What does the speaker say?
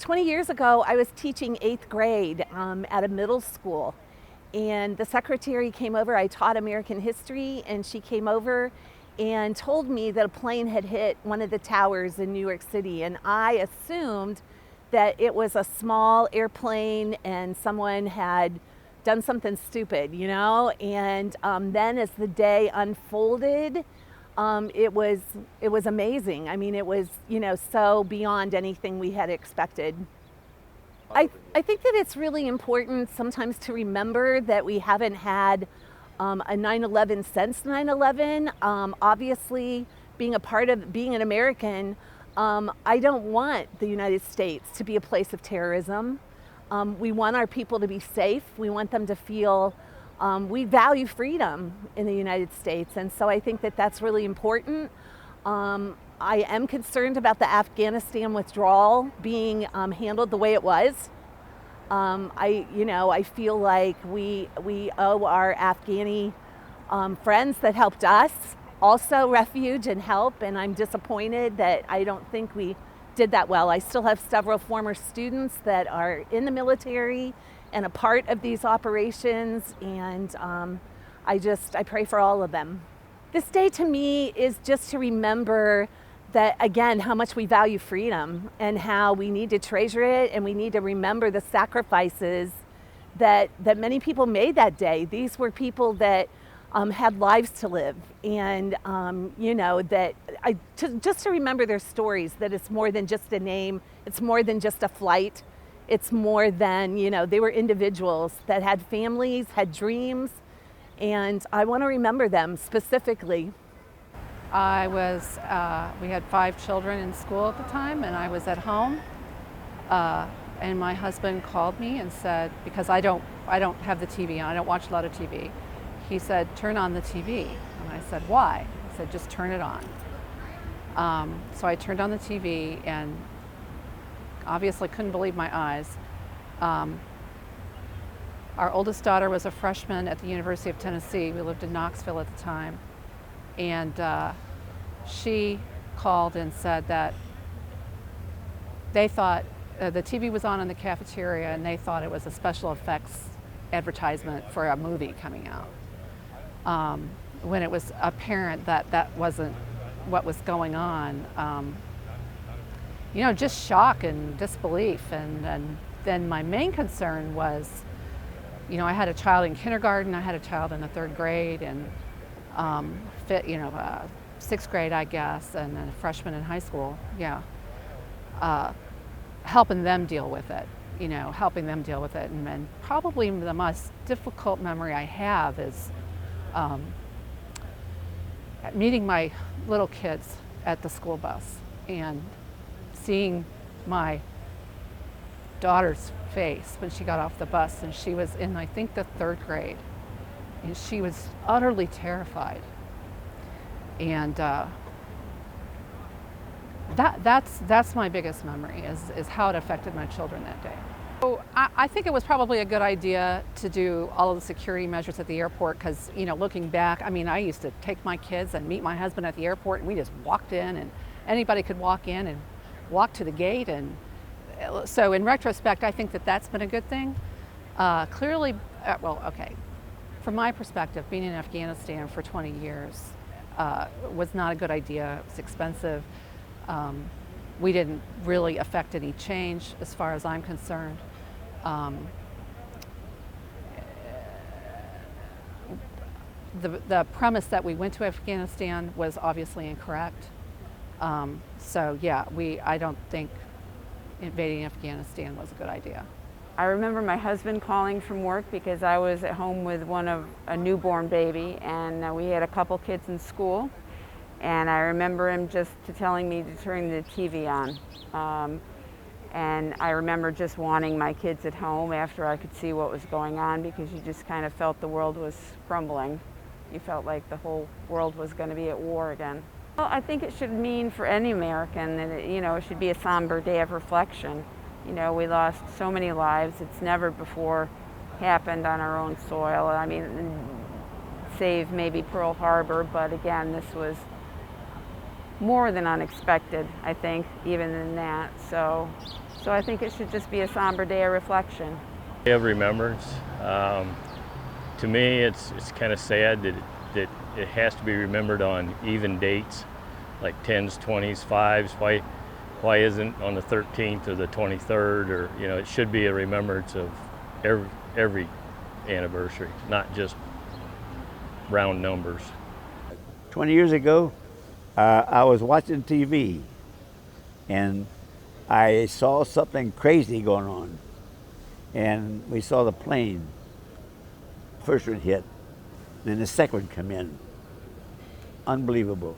20 years ago, I was teaching 8th grade at a middle school, and the secretary came over. I taught American history, and she came over and told me that a plane had hit one of the towers in New York City, and I assumed that it was a small airplane and someone had done something stupid, and then as the day unfolded, it was amazing. I mean, it was, so beyond anything we had expected. I think that it's really important sometimes to remember that we haven't had a 9/11 since 9/11. Obviously, being an American, I don't want the United States to be a place of terrorism. We want our people to be safe. We want them to feel we value freedom in the United States, and so I think that that's really important. I am concerned about the Afghanistan withdrawal being handled the way it was. I feel like we owe our Afghani friends that helped us also refuge and help, and I'm disappointed that I don't think we did that well. I still have several former students that are in the military and a part of these operations, and I pray for all of them. This day to me is just to remember that, again, how much we value freedom and how we need to treasure it, and we need to remember the sacrifices that many people made that day. These were people that had lives to live, and just to remember their stories, that it's more than just a name, it's more than just a flight, it's more than, they were individuals that had families, had dreams, and I want to remember them specifically. We had 5 children in school at the time, and I was at home, and my husband called me and said, because I don't have the TV on, I don't watch a lot of TV. He said, turn on the TV. And I said, why? He said, just turn it on. So I turned on the TV and obviously couldn't believe my eyes. Our oldest daughter was a freshman at the University of Tennessee. We lived in Knoxville at the time. And she called and said that they thought the TV was on in the cafeteria, and they thought it was a special effects advertisement for a movie coming out. When it was apparent that that wasn't what was going on. Just shock and disbelief. And then my main concern was, I had a child in kindergarten, I had a child in the 3rd grade, and 6th grade, I guess, and then a freshman in high school. Helping them deal with it, and probably the most difficult memory I have is meeting my little kids at the school bus and seeing my daughter's face when she got off the bus, and she was in, I think, the 3rd grade, and she was utterly terrified. And that's my biggest memory, is how it affected my children that day. So I think it was probably a good idea to do all of the security measures at the airport, because, looking back, I used to take my kids and meet my husband at the airport, and we just walked in, and anybody could walk in and walk to the gate. And so in retrospect, I think that that's been a good thing. Clearly, from my perspective, being in Afghanistan for 20 years was not a good idea. It was expensive. We didn't really affect any change as far as I'm concerned. The premise that we went to Afghanistan was obviously incorrect. I don't think invading Afghanistan was a good idea. I remember my husband calling from work because I was at home with a newborn baby, and we had a couple kids in school. And I remember him just telling me to turn the TV on. And I remember just wanting my kids at home after I could see what was going on, because you just kind of felt the world was crumbling. You felt like the whole world was going to be at war again. Well, I think it should mean for any American that it should be a somber day of reflection. We lost so many lives. It's never before happened on our own soil. Save maybe Pearl Harbor, but again, this was more than unexpected, I think, even than that. So So I think it should just be a somber day of reflection. Day of remembrance. To me, it's kind of sad that it has to be remembered on even dates, like 10s, 20s, 5s. Why isn't on the 13th or the 23rd? Or it should be a remembrance of every anniversary, not just round numbers. 20 years ago, I was watching TV, and I saw something crazy going on. And we saw the plane. First one hit, then the second one come in. Unbelievable.